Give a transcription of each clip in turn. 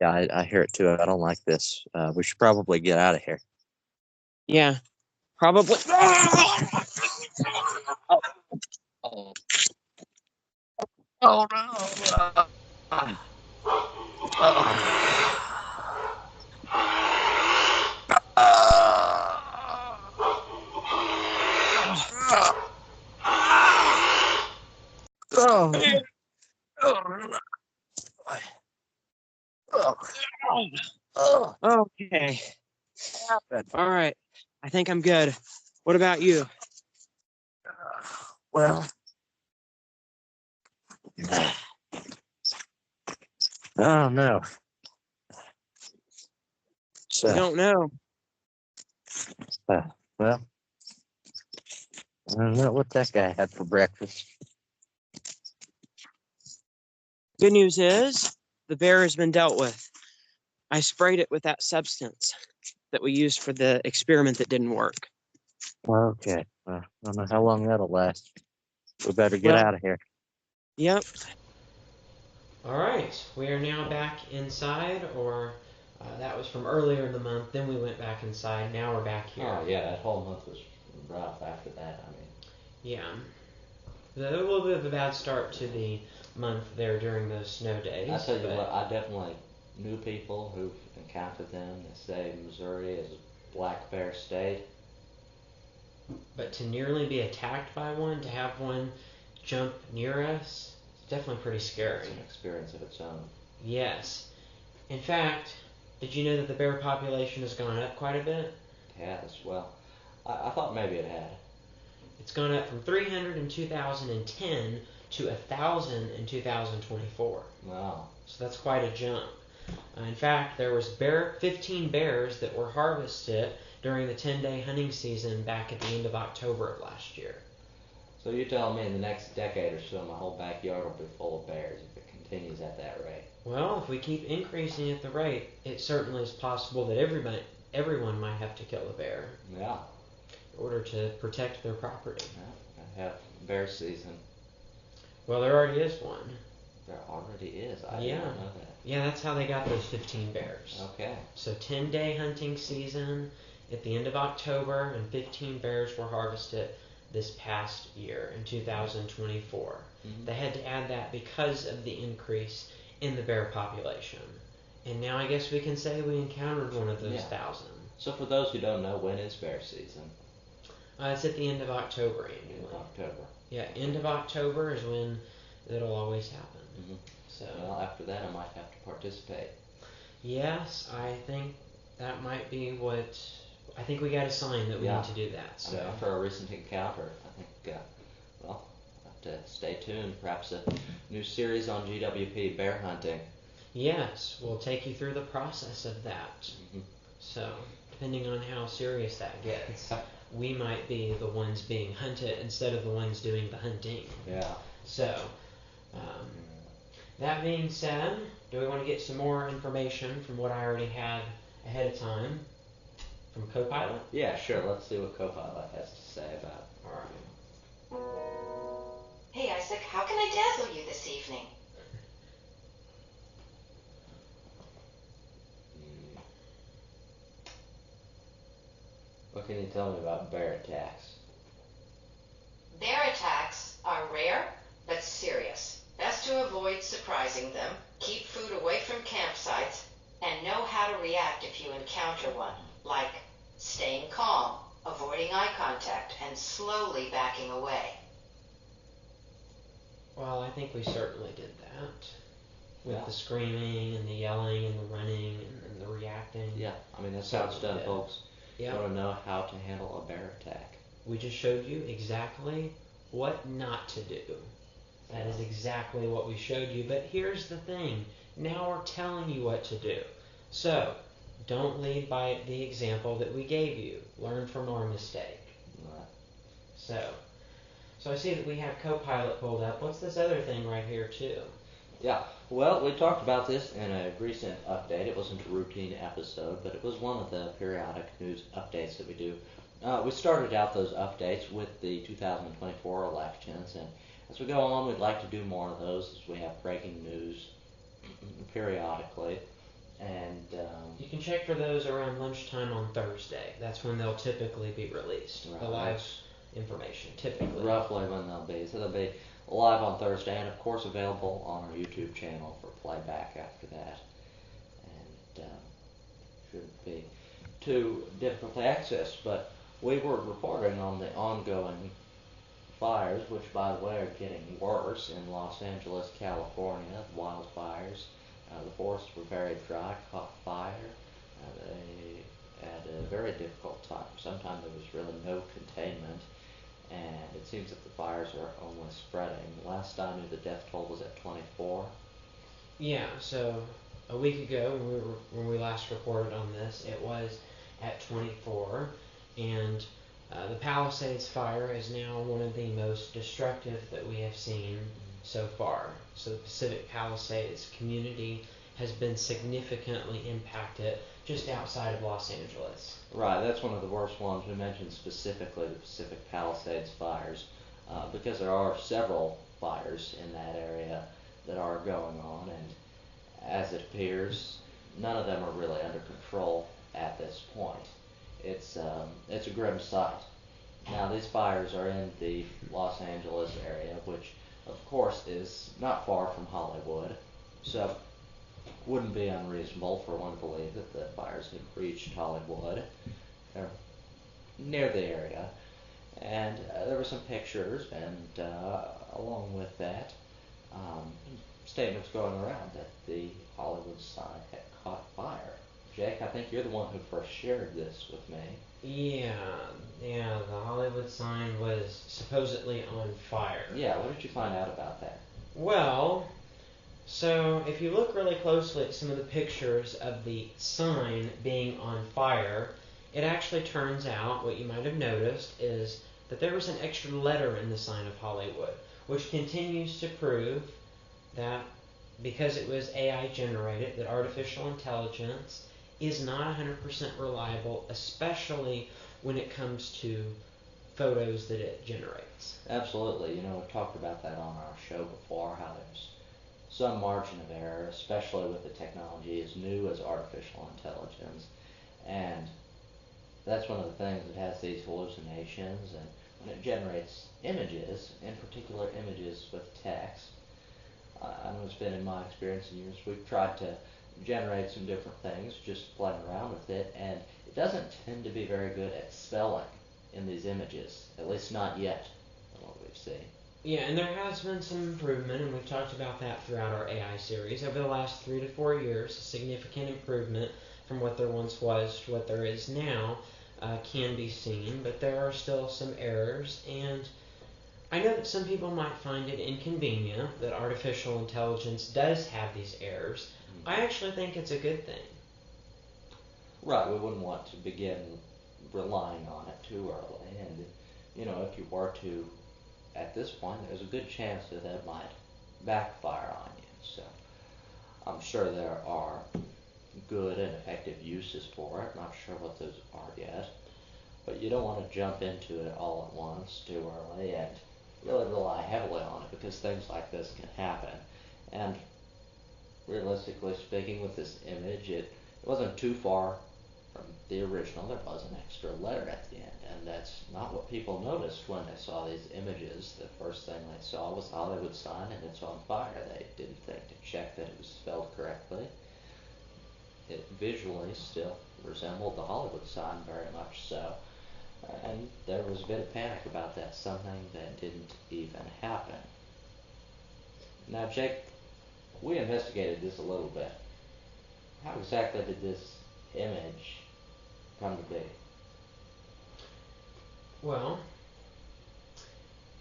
Yeah, I hear it too. I don't like this. We should probably get out of here. Yeah, probably. Oh, oh no! Okay. All right. I think I'm good. What about you? Well, oh no. You don't know. Well, I don't know what that guy had for breakfast. Good news is the bear has been dealt with. I sprayed it with that substance that we used for the experiment that didn't work. Okay. I don't know how long that'll last. We better get Well, out of here. Yep. All right. We are now back inside, or that was from earlier in the month. Then we went back inside. Now we're back here. Oh, yeah, that whole month was rough after that, I mean. Yeah. A little bit of a bad start to the month there during those snow days. I tell you what, I definitely knew people who've encountered them. They say Missouri is a black bear state. But to nearly be attacked by one, to have one jump near us, it's definitely pretty scary. It's an experience of its own. Yes. In fact, did you know that the bear population has gone up quite a bit? It has. Well, I thought maybe it had. It's gone up from 300 in 2010 to 1,000 in 2024. Wow. So that's quite a jump. In fact, there was 15 bears that were harvested during the 10-day hunting season back at the end of October of last year. So you're telling me in the next decade or so my whole backyard will be full of bears if it continues at that rate? Well, if we keep increasing at the rate, it certainly is possible that everyone might have to kill a bear. Yeah. In order to protect their property. Yeah, I have bear season. Well, there already is one. There already is? I didn't know that. Yeah, that's how they got those 15 bears. Okay. So 10-day hunting season at the end of October, and 15 bears were harvested this past year in 2024. Mm-hmm. They had to add that because of the increase in the bear population. And now I guess we can say we encountered one of those 1,000. So for those who don't know, when is bear season? It's at the end of October annually. End of October. Yeah, end of October is when it'll always happen. Mm-hmm. So. Well, after that I might have to participate. Yes, I think that might be what... I think we got a sign that we need to do that. So. I mean, after our recent encounter, I think, well, I'll have to stay tuned. Perhaps a new series on GWP, bear hunting. Yes, we'll take you through the process of that. Mm-hmm. So, depending on how serious that gets, we might be the ones being hunted instead of the ones doing the hunting. Yeah. So, that being said, do we want to get some more information from what I already had ahead of time from Copilot? Yeah, sure. Let's see what Copilot has to say about it. All right. Hey, Isaac, how can I dazzle you this evening? What can you tell me about bear attacks? Bear attacks are rare, but serious. Best to avoid surprising them, keep food away from campsites, and know how to react if you encounter one, like staying calm, avoiding eye contact, and slowly backing away. Well, I think we certainly did that. With the screaming and the yelling and the running and the reacting. Yeah, I mean, that's how it's done, folks. Yeah. You want to know how to handle a bear attack. We just showed you exactly what not to do. That is exactly what we showed you. But here's the thing. Now we're telling you what to do. So, don't lead by the example that we gave you. Learn from our mistake. Right. So I see that we have Copilot pulled up. What's this other thing right here, too? Yeah, well, we talked about this in a recent update. It wasn't a routine episode, but it was one of the periodic news updates that we do. We started out those updates with the 2024 elections, and as we go on, we'd like to do more of those as we have breaking news periodically. And You can check for those around lunchtime on Thursday. That's when they'll typically be released. The live information, typically. Roughly when they'll be. So they'll be live on Thursday and, of course, available on our YouTube channel for playback after that. And shouldn't be too difficult to access. But we were reporting on the ongoing fires, which, by the way, are getting worse in Los Angeles, California. The wildfires. The forests were very dry, caught fire. They had a very difficult time. Sometimes there was really no containment, and it seems that the fires are only spreading. The last I knew, the death toll was at 24. Yeah, so a week ago when we last reported on this, it was at 24, and the Palisades fire is now one of the most destructive that we have seen so far. So the Pacific Palisades community has been significantly impacted just outside of Los Angeles. Right, that's one of the worst ones. We mentioned specifically the Pacific Palisades fires because there are several fires in that area that are going on, and as it appears, none of them are really under control at this point. It's a grim sight. Now, these fires are in the Los Angeles area, which, of course, is not far from Hollywood, so wouldn't be unreasonable for one to believe that the fires had reached Hollywood. They're near the area, and there were some pictures, and along with that, statements going around that the Hollywood sign had caught fire. Jake, I think you're the one who first shared this with me. Yeah, the Hollywood sign was supposedly on fire. Yeah, what did you find out about that? Well, so if you look really closely at some of the pictures of the sign being on fire, it actually turns out, what you might have noticed, is that there was an extra letter in the sign of Hollywood, which continues to prove that because it was AI generated, that artificial intelligence is not 100% reliable, especially when it comes to photos that it generates. Absolutely. You know, we've talked about that on our show before, how there's some margin of error, especially with the technology as new as artificial intelligence. And that's one of the things that has these hallucinations, and when it generates images, in particular images with text, I know it's been in my experience in years, we've tried to generate some different things, just playing around with it, and it doesn't tend to be very good at spelling in these images, at least not yet, from what we've seen. Yeah, and there has been some improvement, and we've talked about that throughout our AI series. Over the last 3 to 4 years, a significant improvement from what there once was to what there is now can be seen, but there are still some errors, and I know that some people might find it inconvenient that artificial intelligence does have these errors. I actually think it's a good thing. Right, we wouldn't want to begin relying on it too early, and, you know, if you were to, at this point, there's a good chance that that might backfire on you. So I'm sure there are good and effective uses for it. Not sure what those are yet. But you don't want to jump into it all at once too early and really rely heavily on it, because things like this can happen. And realistically speaking, with this image, it wasn't too far from the original. There was an extra letter at the end, and that's not what people noticed when they saw these images. The first thing they saw was the Hollywood sign, and it's on fire. They didn't think to check that it was spelled correctly. It visually still resembled the Hollywood sign very much so, and there was a bit of panic about that, something that didn't even happen. Now, Jake, we investigated this a little bit. How exactly did this image come to be? Well,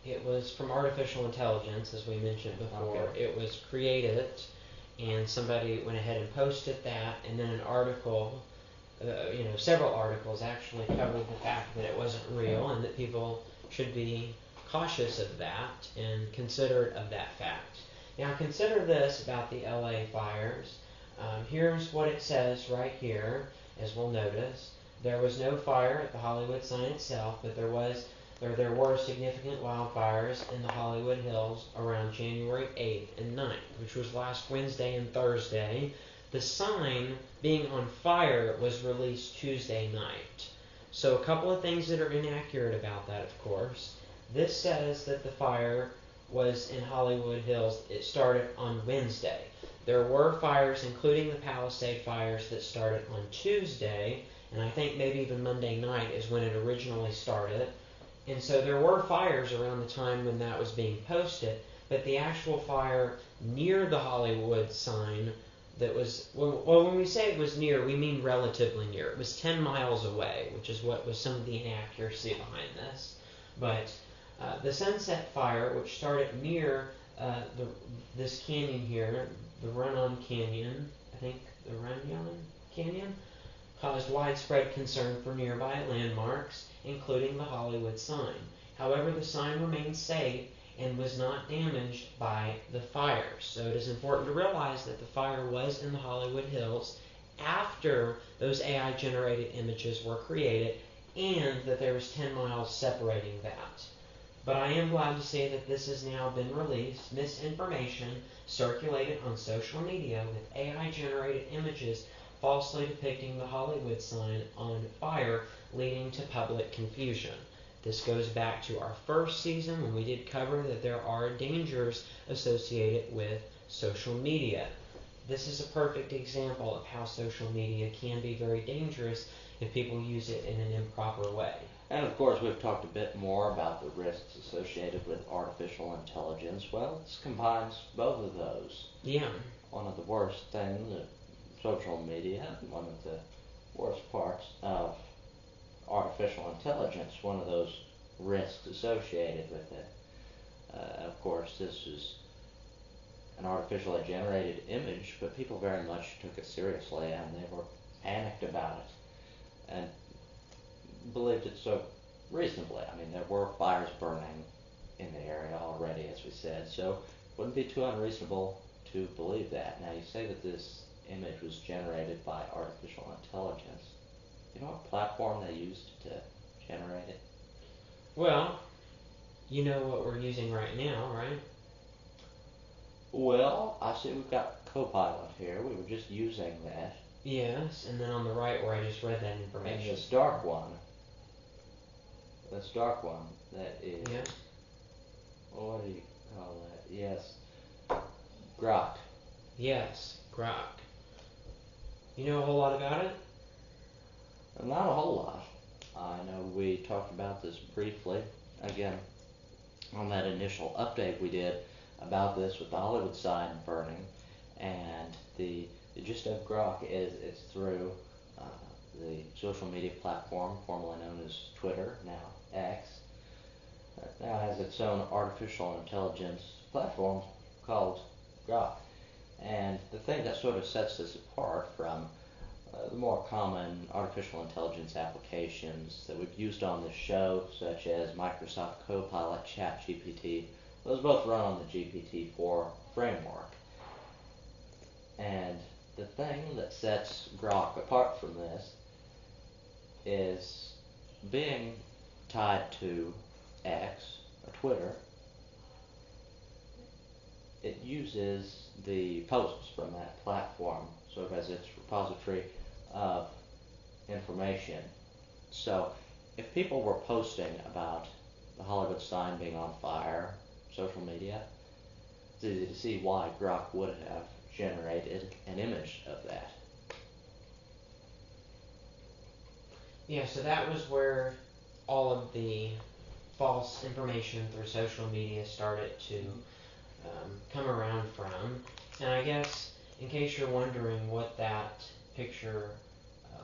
it was from artificial intelligence, as we mentioned before. Okay. It was created, and somebody went ahead and posted that, and then an article, several articles actually covered the fact that it wasn't real, and that people should be cautious of that and considerate of that fact. Now, consider this about the LA fires. Here's what it says right here, as we'll notice. There was no fire at the Hollywood sign itself, but there were significant wildfires in the Hollywood Hills around January 8th and 9th, which was last Wednesday and Thursday. The sign being on fire was released Tuesday night. So a couple of things that are inaccurate about that, of course. This says that the fire was in Hollywood Hills. It started on Wednesday. There were fires, including the Palisade fires, that started on Tuesday, and I think maybe even Monday night is when it originally started. And so there were fires around the time when that was being posted, but the actual fire near the Hollywood sign that was, well, when we say it was near, we mean relatively near. It was 10 miles away, which is what was some of the inaccuracy behind this. But the Sunset Fire, which started near this canyon here, the Run-On Canyon, I think the Run-On Canyon, caused widespread concern for nearby landmarks, including the Hollywood sign. However, the sign remained safe and was not damaged by the fire. So it is important to realize that the fire was in the Hollywood Hills after those AI-generated images were created, and that there was 10 miles separating that. But I am glad to say that this has now been released. Misinformation circulated on social media with AI-generated images falsely depicting the Hollywood sign on fire, leading to public confusion. This goes back to our first season when we did cover that there are dangers associated with social media. This is a perfect example of how social media can be very dangerous if people use it in an improper way. And of course, we've talked a bit more about the risks associated with artificial intelligence. Well, this combines both of those. Yeah. One of the worst things of social media, one of the worst parts of artificial intelligence, one of those risks associated with it. Of course, this is an artificially generated image, but people very much took it seriously, and they were panicked about it and believed it so reasonably. I mean, there were fires burning in the area already, as we said, so it wouldn't be too unreasonable to believe that. Now, you say that this image was generated by artificial intelligence. You know what platform they used to generate it? Well, you know what we're using right now, right? Well, I see we've got Copilot here. We were just using that. Yes, and then on the right where I just read that And information. this dark one, that is, Yeah. what do you call that? Yes, Grok. Yes, Grok. You know a whole lot about it? Not a whole lot. I know we talked about this briefly, again, on that initial update we did about this with the Hollywood sign burning, and the gist of Grok is it's through the social media platform formerly known as Twitter, now X, now has its own artificial intelligence platform called Grok. And the thing that sort of sets this apart from the more common artificial intelligence applications that we've used on this show, such as Microsoft Copilot, ChatGPT, those both run on the GPT-4 framework. And the thing that sets Grok apart from this is being tied to X, or Twitter. It uses the posts from that platform sort of as its repository of information. So if people were posting about the Hollywood sign being on fire, social media, it's easy to see why Grok would have generated an image of that. Yeah, so that was where all of the false information through social media started to come around from. And I guess, in case you're wondering what that picture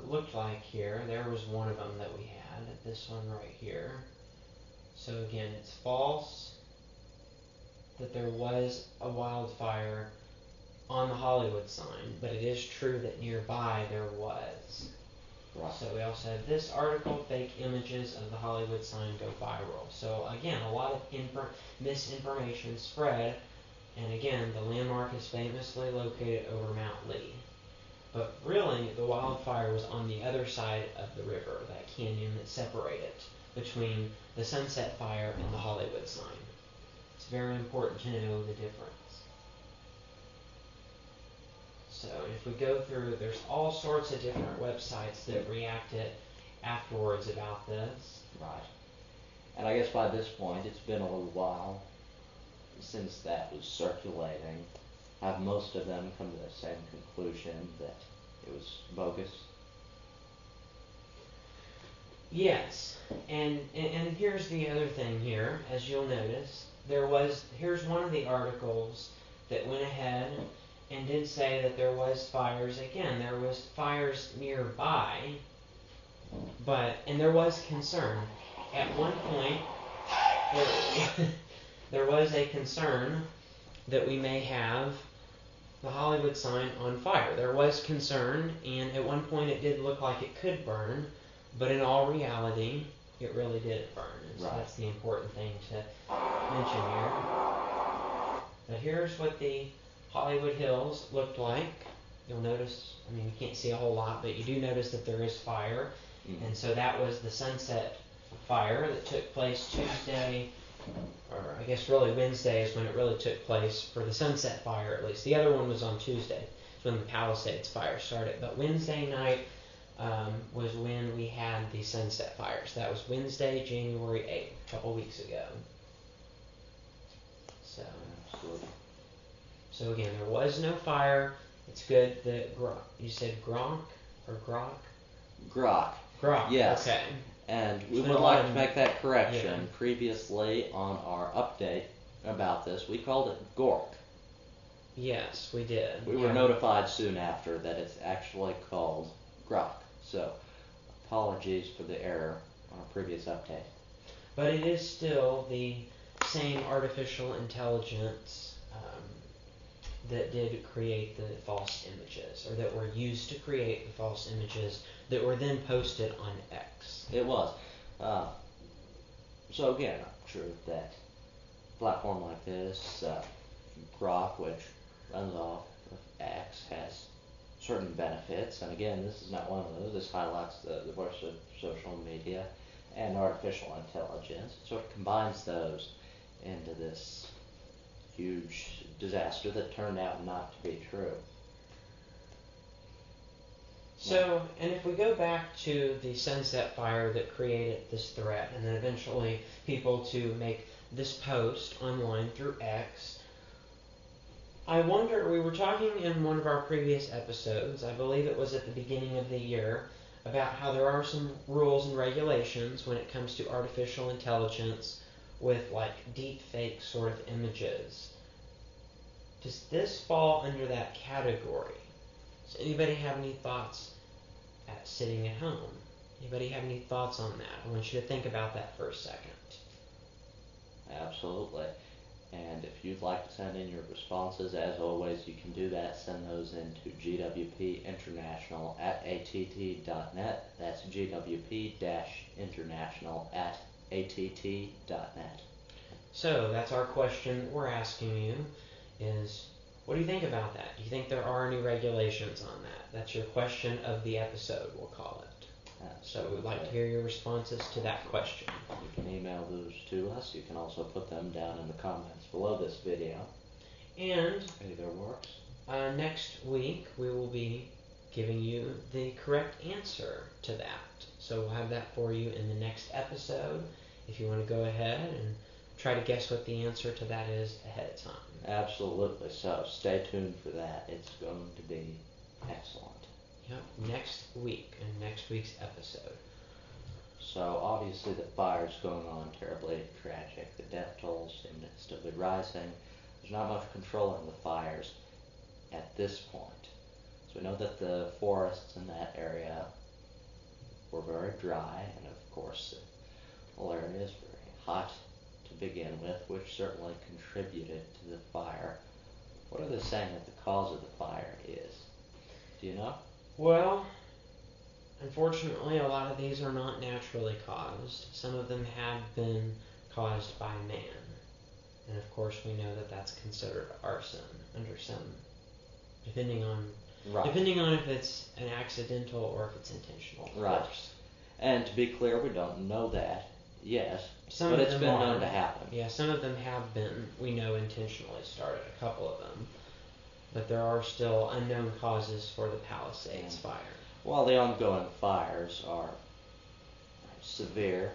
looked like here, there was one of them that we had, this one right here. So again, it's false that there was a wildfire on the Hollywood sign, but it is true that nearby there was. Right. So we also have this article, fake images of the Hollywood sign go viral. So again, a lot of misinformation spread, and again, the landmark is famously located over Mount Lee. But really, the wildfire was on the other side of the river, that canyon that separated between the Sunset Fire and the Hollywood sign. It's very important to know the difference. So if we go through, there's all sorts of different websites that reacted afterwards about this. Right. And I guess by this point, it's been a little while since that was circulating. Have most of them come to the same conclusion that it was bogus? Yes, and here's the other thing here, as you'll notice, here's one of the articles that went ahead and did say that there was fires. Again, there was fires nearby, and there was concern. At one point, there was a concern that we may have the Hollywood sign on fire. There was concern, and at one point it did look like it could burn, but in all reality, it really didn't burn. And so that's the important thing to mention here. But here's what the Hollywood Hills looked like. You'll notice, I mean, you can't see a whole lot, but you do notice that there is fire. Mm-hmm. And so that was the Sunset Fire that took place Tuesday, or I guess really Wednesday is when it really took place for the Sunset Fire, at least. The other one was on Tuesday. It's when the Palisades Fire started. But Wednesday night was when we had the Sunset Fires. That was Wednesday, January 8th, a couple weeks ago. So, Absolutely. so again, there was no fire. It's good that you said Gronk or Grok? Grok. Grok. Yes. Okay. And we So would a like lot to of- make that correction. Yeah. Previously on our update about this, we called it Gork. Yes, we did. We were notified soon after that it's actually called Grok. So, apologies for the error on a previous update. But it is still the same artificial intelligence that did create the false images, or that were used to create the false images that were then posted on X. It was. So again, I'm sure that a platform like this, Grok, which runs off of X, has certain benefits. And again, this is not one of those. This highlights the diversity of social media and artificial intelligence. It sort of combines those into this huge disaster that turned out not to be true. So, and if we go back to the Sunset Fire that created this threat, and then eventually people to make this post online through X, I wonder, we were talking in one of our previous episodes, I believe it was at the beginning of the year, about how there are some rules and regulations when it comes to artificial intelligence with like deep fake sort of images. Does this fall under that category? Does anybody have any thoughts at sitting at home? Anybody have any thoughts on that? I want you to think about that for a second. Absolutely. And if you'd like to send in your responses, as always, you can do that. Send those into gwpinternational@att.net. That's gwp-international@att.net. So that's our question that we're asking you is, what do you think about that? Do you think there are any regulations on that? That's your question of the episode, we'll call it. So we'd like to hear your responses to that question. You can email those to us. You can also put them down in the comments below this video. And Either works. next week we will be giving you the correct answer to that. So we'll have that for you in the next episode. If you want to go ahead and try to guess what the answer to that is ahead of time. Absolutely. So stay tuned for that. It's going to be excellent. Yep, next week in next week's episode. So obviously the fire's going on, terribly tragic. The death tolls seem to still be rising. There's not much controlling the fires at this point. So we know that the forests in that area were very dry, and of course the whole area is very hot to begin with, which certainly contributed to the fire. What are they saying that the cause of the fire is? Do you know? Well, unfortunately, a lot of these are not naturally caused. Some of them have been caused by man. And of course, we know that that's considered arson under some, depending on if it's an accidental or if it's intentional. Of course. And to be clear, we don't know that yet, Some but of it's them been are. known to happen. Yeah, some of them have been, we know, intentionally started. A couple of them. but there are still unknown causes for the Palisades fire. While the ongoing fires are severe,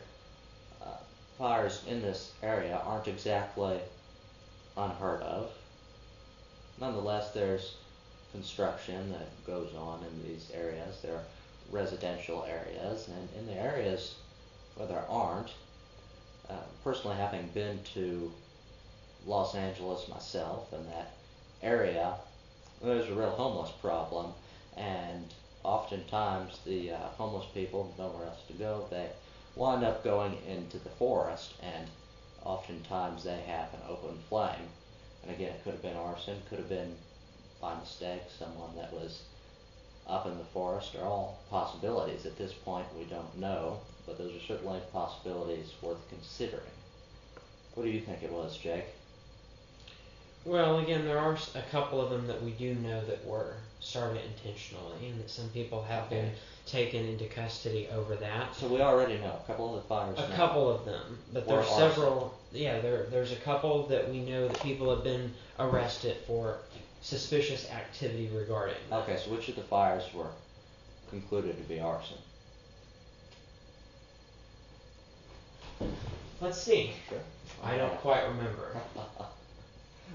fires in this area aren't exactly unheard of. Nonetheless, there's construction that goes on in these areas. There are residential areas, and in the areas where there aren't, personally having been to Los Angeles myself, in that area, there's a real homeless problem, and oftentimes the homeless people have nowhere else to go. They wind up going into the forest, and oftentimes they have an open flame. And again, it could have been arson, could have been by mistake someone that was up in the forest. Are all possibilities. At this point, we don't know, but those are certainly possibilities worth considering. What do you think it was, Jake? Well, again, there are a couple of them that we do know that were started intentionally, and that some people have been taken into custody over that. So we already know a couple of the fires. A couple of them, but there's several. Yeah, there's a couple that we know that people have been arrested for suspicious activity regarding. Okay, so which of the fires were concluded to be arson? Let's see. Sure. I don't quite remember.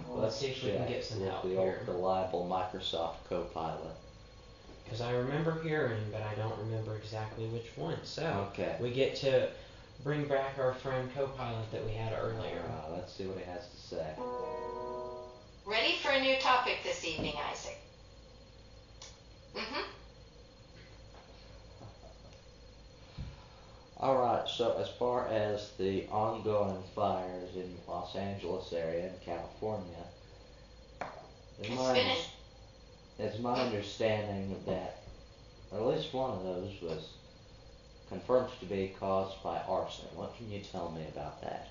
Well, Let's see if we can get some help the here. old reliable Microsoft Copilot. Because I remember hearing, but I don't remember exactly which one. So Okay. we get to bring back our friend Copilot that we had earlier. Let's see what he has to say. Ready for a new topic this evening, Isaac? Alright, so as far as the ongoing fires in Los Angeles area and California, it's my understanding that at least one of those was confirmed to be caused by arson. What can you tell me about that?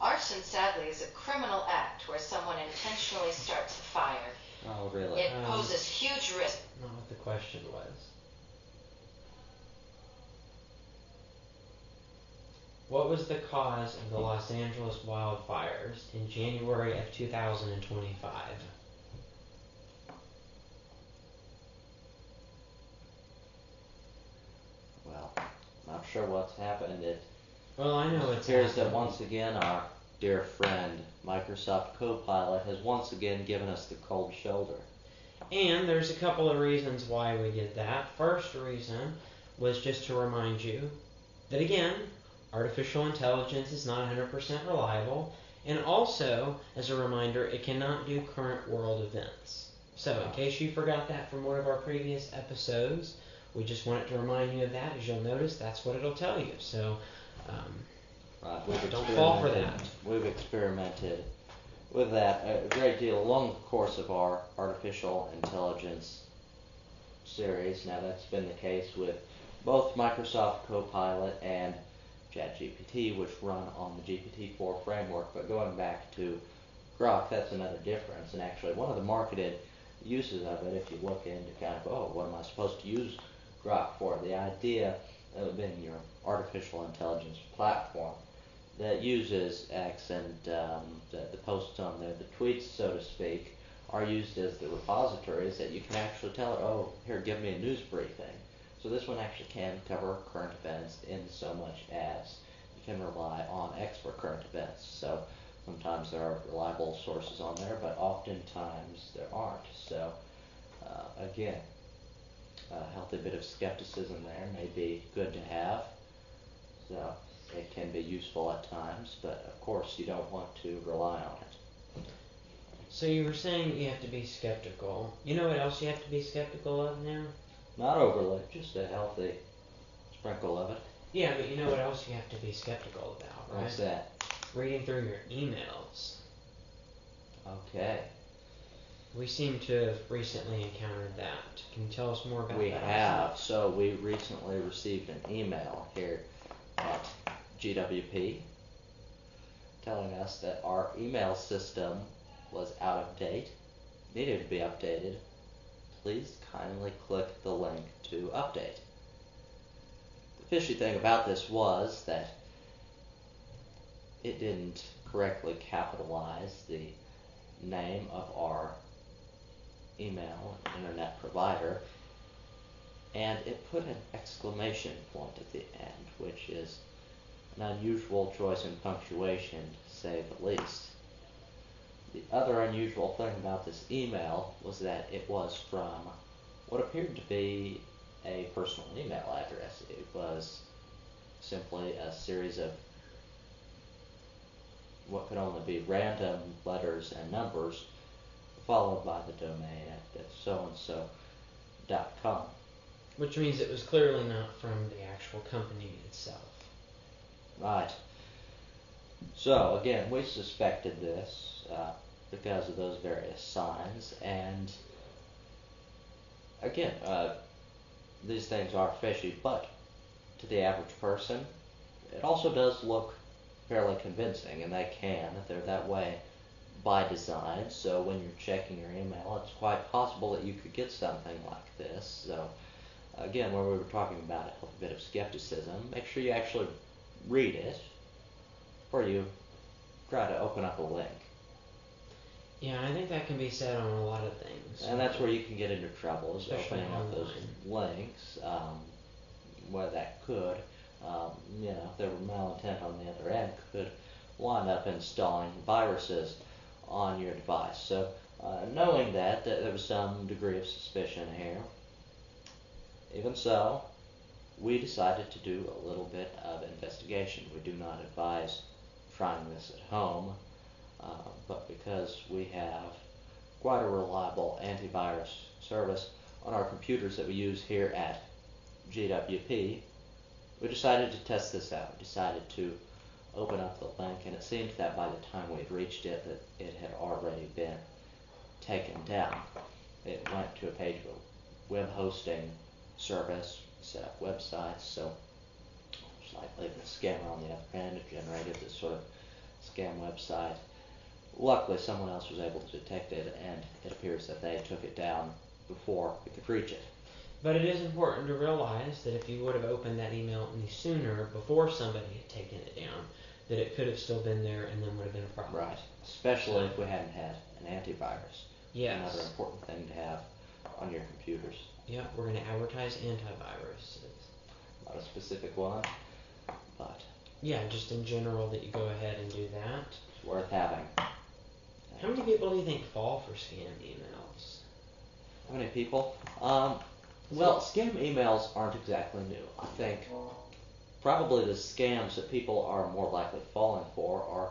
Arson, sadly, is a criminal act where someone intentionally starts a fire. Oh, really? It poses huge risk. Not what the question was. What was the cause of the Los Angeles wildfires in January of 2025? Well, not sure what's happened. Well, I know it's appears that once again our dear friend Microsoft Copilot has once again given us the cold shoulder. And there's a couple of reasons why we did that. First reason was just to remind you that, again, artificial intelligence is not 100% reliable, and also, as a reminder, it cannot do current world events. So, in case you forgot that from one of our previous episodes, we just wanted to remind you of that. As you'll notice, that's what it'll tell you. So, don't fall for that. We've experimented with that a great deal along the course of our artificial intelligence series. Now, that's been the case with both Microsoft Copilot and GWP, which run on the GPT-4 framework. But going back to Grok, that's another difference. And actually, one of the marketed uses of it, if you look into kind of, what am I supposed to use Grok for? The idea of being your artificial intelligence platform that uses X, and the posts on there, the tweets, so to speak, are used as the repositories that you can actually tell it, oh, here, give me a news briefing. So this one actually can cover current events in so much as you can rely on X for current events. So sometimes there are reliable sources on there, but oftentimes there aren't. So again, a healthy bit of skepticism there may be good to have. So it can be useful at times, but of course you don't want to rely on it. So you were saying you have to be skeptical. You know what else you have to be skeptical of now? Not overly, just a healthy sprinkle of it. Yeah, but you know what else you have to be skeptical about, right? What's that? Reading through your emails. Okay. We seem to have recently encountered that. Can you tell us more about that? We have. So we recently received an email here at GWP telling us that our email system was out of date, needed to be updated. Please kindly click the link to update. The fishy thing about this was that it didn't correctly capitalize the name of our email internet provider, and it put an exclamation point at the end, which is an unusual choice in punctuation, to say the least. The other unusual thing about this email was that it was from what appeared to be a personal email address. It was simply a series of what could only be random letters and numbers, followed by the domain at so-and-so.com. Which means it was clearly not from the actual company itself. Right. So, again, we suspected this because of those various signs, and again, these things are fishy, but to the average person, it also does look fairly convincing, and they're that way by design. So when you're checking your email, it's quite possible that you could get something like this. So again, when we were talking about a bit of skepticism, make sure you actually read it before you try to open up a link. Yeah, I think that can be said on a lot of things. And that's where you can get into trouble, is Especially opening up those online. links, where that could, if there were malintent on the other end, could wind up installing viruses on your device. So knowing that there was some degree of suspicion here, even so, we decided to do a little bit of investigation. We do not advise trying this at home, but because we have quite a reliable antivirus service on our computers that we use here at GWP, we decided to test this out. We decided to open up the link, and it seemed that by the time we had reached it, that it had already been taken down. It went to a page of a web hosting service, set up websites, so it's likely the scammer on the other end generated this sort of scam website. Luckily, someone else was able to detect it, and it appears that they took it down before we could reach it. But it is important to realize that if you would have opened that email any sooner, before somebody had taken it down, that it could have still been there and then would have been a problem. Right, especially if we hadn't had an antivirus. Yes. Another important thing to have on your computers. Yeah, we're going to advertise antiviruses. Not a specific one, but Yeah, just in general that you go ahead and do that. it's worth having. How many people do you think fall for scam emails? How many people? Well, scam emails aren't exactly new. I think probably the scams that people are more likely falling for are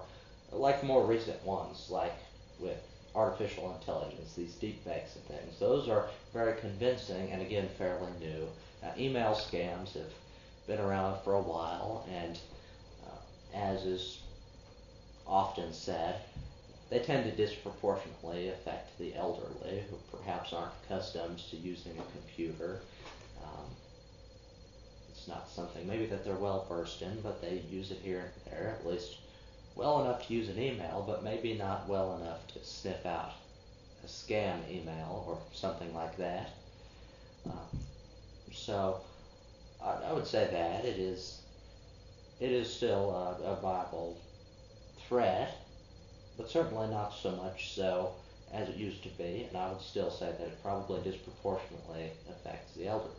like the more recent ones, like with artificial intelligence, these deepfakes and things. Those are very convincing and, again, fairly new. Email scams have been around for a while, and as is often said, they tend to disproportionately affect the elderly, who perhaps aren't accustomed to using a computer. It's not something maybe that they're well versed in, but they use it here and there, at least well enough to use an email, but maybe not well enough to sniff out a scam email or something like that. So I would say that it is still a viable threat, but certainly not so much so as it used to be, and I would still say that it probably disproportionately affects the elderly.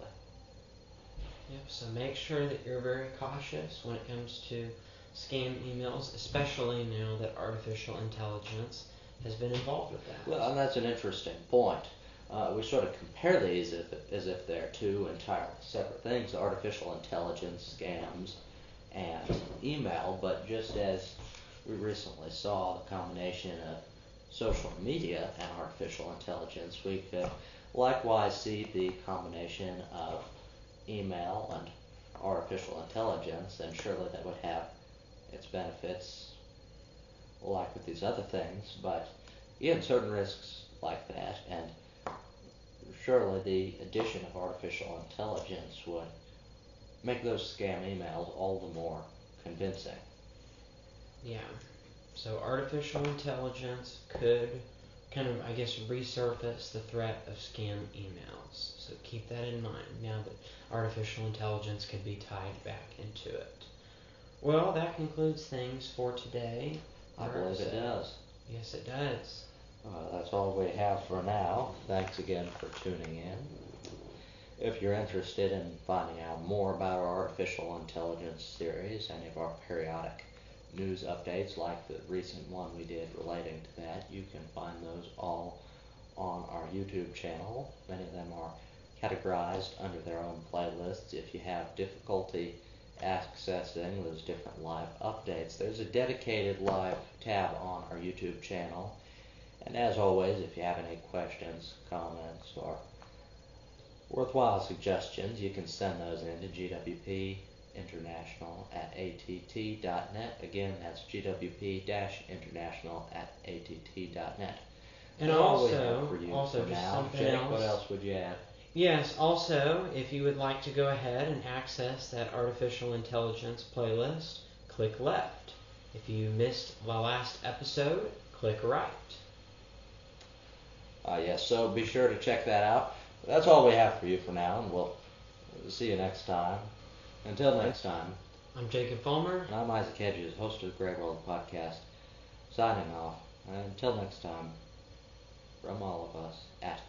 Yep, so make sure that you're very cautious when it comes to scam emails, especially now that artificial intelligence has been involved with that. Well, and that's an interesting point. We sort of compare these as if they're two entirely separate things, artificial intelligence, scams, and email, but just as we recently saw the combination of social media and artificial intelligence, we could likewise see the combination of email and artificial intelligence, and surely that would have its benefits like with these other things, but again, certain risks like that, and surely the addition of artificial intelligence would make those scam emails all the more convincing. Yeah. So artificial intelligence could kind of, I guess, resurface the threat of scam emails. So keep that in mind now that artificial intelligence could be tied back into it. Well, that concludes things for today. I believe it does. Yes, it does. That's all we have for now. Thanks again for tuning in. If you're interested in finding out more about our artificial intelligence series, any of our periodic news updates like the recent one we did relating to that, you can find those all on our YouTube channel. Many of them are categorized under their own playlists. If you have difficulty accessing those different live updates, there's a dedicated live tab on our YouTube channel. And as always, if you have any questions, comments, or worthwhile suggestions, you can send those in to gwpinternational@att.net. Again, that's gwp-international@att.net. And That's all we also, have for you also for just now. something Jake, else. what else would you add? Yes, also, if you would like to go ahead and access that artificial intelligence playlist, click left. If you missed the last episode, click right. Yes, so be sure to check that out. That's all we have for you for now, and we'll see you next time. Until next time, I'm Jacob Fulmer. and I'm Isaac Hedges, host of the Great World Podcast, signing off. Until next time, from all of us at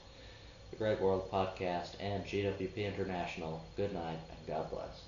the Great World Podcast and GWP International, good night and God bless.